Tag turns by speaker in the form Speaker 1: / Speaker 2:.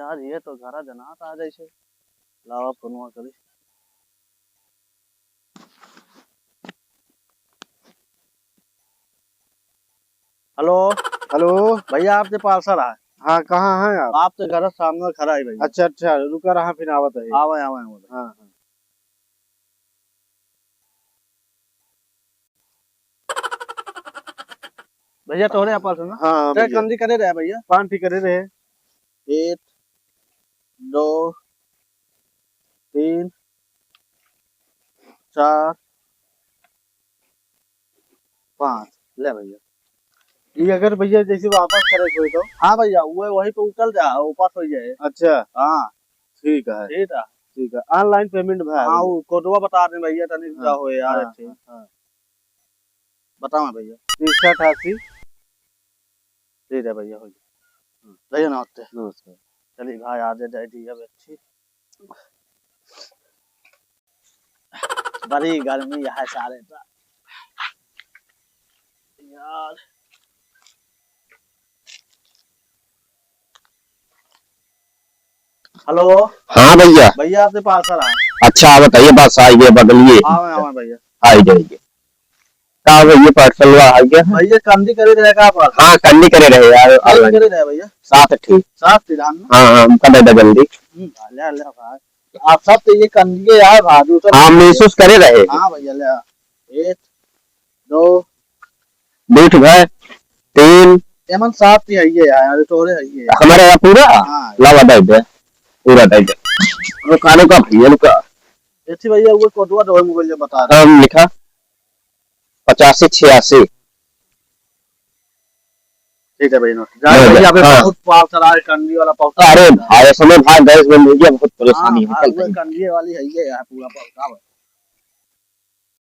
Speaker 1: यार ये तो घरा जनात आ जाए लावा फोनवा करी। हेलो
Speaker 2: हेलो
Speaker 1: भैया आपके पार्सल है।
Speaker 2: हाँ कहाँ हैं आप?
Speaker 1: आपके घर सामने खड़ा है भैया।
Speaker 2: अच्छा अच्छा रुका रहा फिर आवत है।
Speaker 1: आवे आवे आवे।
Speaker 2: हाँ हाँ
Speaker 1: भैया तोड़े पार्सल ना।
Speaker 2: हाँ
Speaker 1: ट्रैक
Speaker 2: भैया
Speaker 1: कंदी करे रहे भैया।
Speaker 2: 5 ठीक करे रहे।
Speaker 1: 1 2 3 4 5 ले भैया।
Speaker 2: ये अगर भैया जैसे वापस करे कोई तो?
Speaker 1: हाँ भैया वो वही पे उतर जा ऊपर हो जाए।
Speaker 2: अच्छा
Speaker 1: हाँ
Speaker 2: ठीक है
Speaker 1: ठीक है।
Speaker 2: ठीक है ऑनलाइन पेमेंट भाई।
Speaker 1: हाँ वो कोडवा बता दे भैया तनिक
Speaker 2: हाँ,
Speaker 1: जा हो यार।
Speaker 2: हाँ,
Speaker 1: ठीक
Speaker 2: हाँ,
Speaker 1: बताओ भैया।
Speaker 2: 3088
Speaker 1: ठीक है भैया हो गया भैया नमस्ते।
Speaker 2: नमस्कार।
Speaker 1: चलिए भाई आज जाए दी अब अच्छी बड़ी गर्मी है सारे यार। हेलो
Speaker 3: हाँ भैया।
Speaker 1: भैया आपके पार्सल है।
Speaker 3: अच्छा बताइए बस आइए बदलिए।
Speaker 1: आवे आवे भैया।
Speaker 3: आई जाइए का भैया पार्सल आ गया है।
Speaker 1: भैया कंदी करे रहेगा आप।
Speaker 3: हाँ कंडी करे रहे यार
Speaker 1: ऑनलाइन करे रहे भैया।
Speaker 3: 7 ठीक।
Speaker 1: 7 तिरान ना।
Speaker 3: हाँ हाँ कर दे जल्दी।
Speaker 1: ले ले भाई आप सब तो ये कंदी यार भाई दूसरा।
Speaker 3: हाँ महसूस करे रहे।
Speaker 1: हाँ भैया ले 1 2
Speaker 3: दूठ भाई 3
Speaker 1: एमन 7 ही है ये यार तोरे है ये
Speaker 3: हमारे यहाँ पूरा।
Speaker 1: हाँ
Speaker 3: लावा दे दे पूरा दे दे। और कानों का भैया का
Speaker 1: ऐसी भैया वो कोडवा तो मोबाइल बता रहा
Speaker 3: हम लिखा 8586।
Speaker 1: ठीक है भैया। भैया पे बहुत पार्सल आ कंदी वाला पार्सल।
Speaker 3: अरे भाई समय भाई गैस बंद हो गया बहुत परेशानी है।
Speaker 1: कंदी वाली है ये पूरा पार्सल।